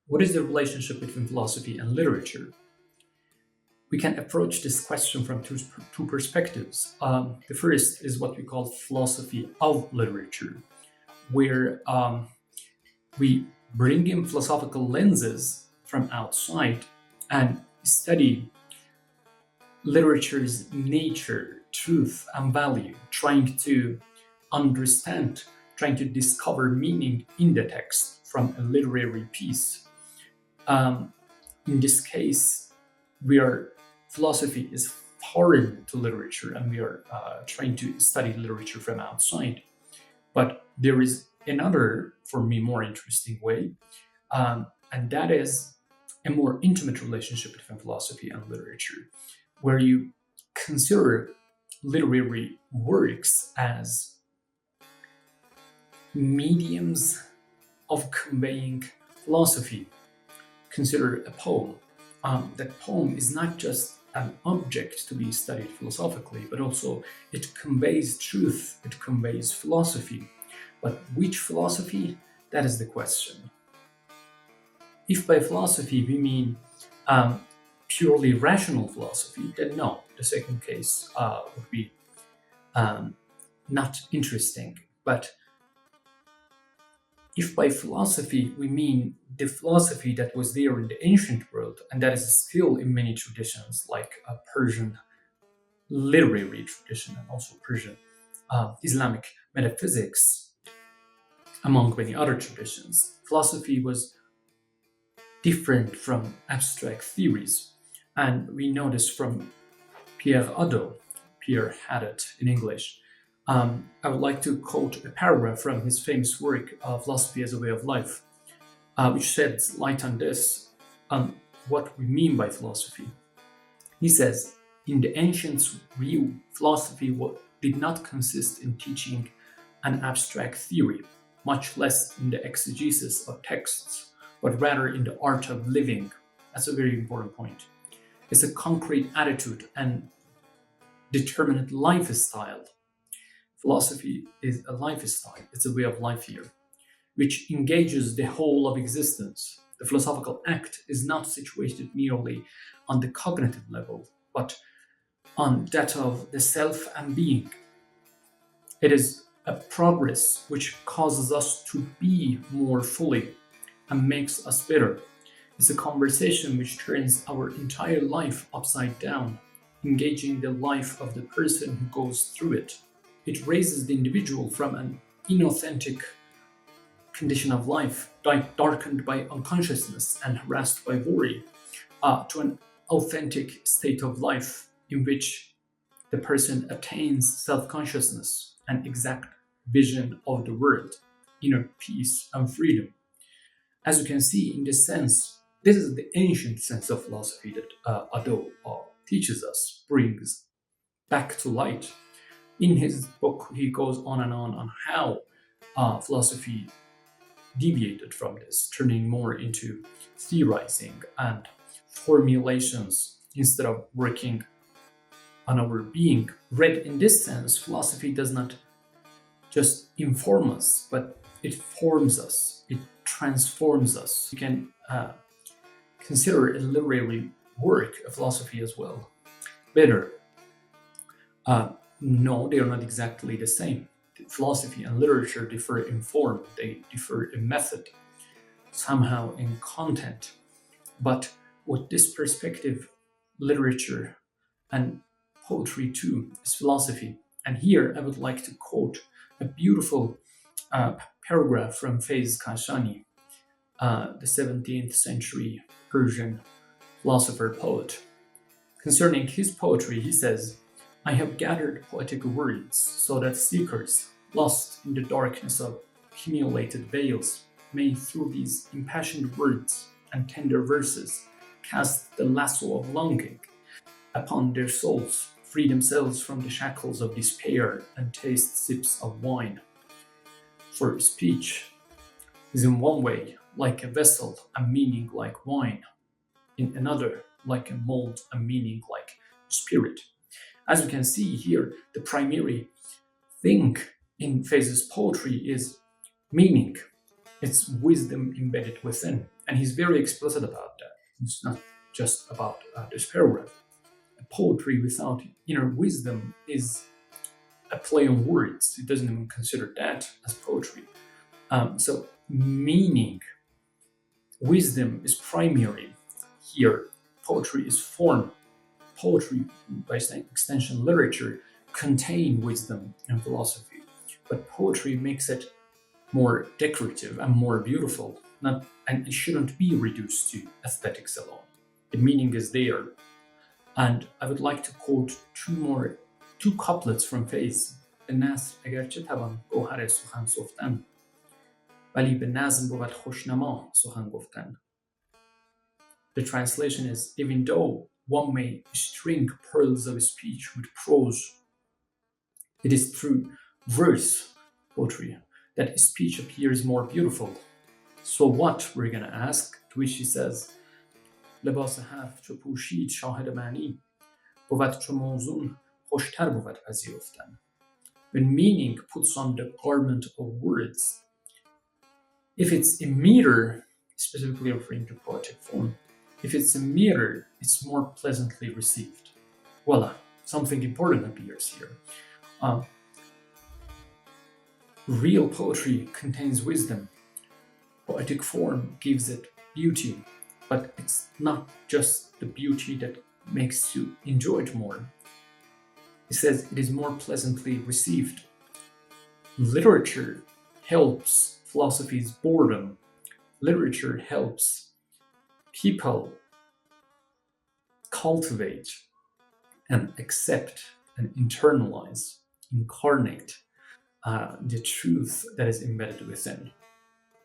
What is the relationship between philosophy and literature? We can approach this question from two perspectives. The first is what we call philosophy of literature, where we bring in philosophical lenses from outside and study literature's nature, truth, and value, trying to understand, trying to discover meaning in the text from a literary piece. In this case, philosophy is foreign to literature, and we are trying to study literature from outside. But there is another, for me, more interesting way, and that is a more intimate relationship between philosophy and literature, where you consider literary works as mediums of conveying philosophy. Consider a poem. That poem is not just an object to be studied philosophically, but also it conveys truth, it conveys philosophy. But which philosophy? That is the question. If by philosophy we mean purely rational philosophy, then no, the second case would be not interesting. But if by philosophy we mean the philosophy that was there in the ancient world, and that is still in many traditions, like a Persian literary tradition and also Persian Islamic metaphysics, among many other traditions, philosophy was different from abstract theories. And we know this from Pierre had it in English. I would like to quote a paragraph from his famous work, Philosophy as a Way of Life, which sheds light on this, on what we mean by philosophy. He says, in the ancients' view, philosophy did not consist in teaching an abstract theory, much less in the exegesis of texts, but rather in the art of living. That's a very important point. It's a concrete attitude and determinate lifestyle. Philosophy is a lifestyle, it's a way of life here, which engages the whole of existence. The philosophical act is not situated merely on the cognitive level, but on that of the self and being. It is a progress which causes us to be more fully and makes us better. It's a conversation which turns our entire life upside down, engaging the life of the person who goes through it. It raises the individual from an inauthentic condition of life, darkened by unconsciousness and harassed by worry, to an authentic state of life in which the person attains self-consciousness and exact vision of the world, inner peace and freedom. As you can see, in this sense, this is the ancient sense of philosophy that Ado teaches us, brings back to light. In his book, he goes on how philosophy deviated from this, turning more into theorizing and formulations instead of working on our being. Read in this sense, philosophy does not just inform us, but it forms us, it transforms us. You can consider a literary work a philosophy as well. Better. No, they are not exactly the same. Philosophy and literature differ in form, they differ in method, somehow in content. But with this perspective, literature and poetry too is philosophy. And here I would like to quote a beautiful paragraph from Fayz Kashani, the 17th century Persian philosopher poet. Concerning his poetry, he says, I have gathered poetic words so that seekers, lost in the darkness of accumulated veils, may through these impassioned words and tender verses cast the lasso of longing upon their souls, free themselves from the shackles of despair, and taste sips of wine. For speech is in one way like a vessel, a meaning like wine, in another like a mold, a meaning like spirit. As we can see here, the primary thing in Fayz's poetry is meaning. It's wisdom embedded within. And he's very explicit about that. It's not just about this paragraph. Poetry without inner wisdom is a play on words. It doesn't even consider that as poetry. So meaning, wisdom is primary here. Poetry is form. Poetry, by extension literature, contain wisdom and philosophy. But poetry makes it more decorative and more beautiful, and it shouldn't be reduced to aesthetics alone. The meaning is there. And I would like to quote two couplets from Fayz. به نثر اگرچه توان گوهر سخن سفتن ولی به نظم بود خوشنما سخن گفتن. The translation is, even though one may string pearls of speech with prose, it is through verse, poetry, that speech appears more beautiful. So what, we're going to ask, to which he says, لباس حرف چو پوشید شاهد معنی بود چو موزون خوشتر بود پذیرفتن. When meaning puts on the garment of words, if it's a meter, specifically referring to poetic form, if it's a meter, it's more pleasantly received. Voila, something important appears here. Real poetry contains wisdom. Poetic form gives it beauty, but it's not just the beauty that makes you enjoy it more. He says it is more pleasantly received. Literature helps philosophy's boredom. Literature helps people cultivate and accept and internalize, incarnate the truth that is embedded within.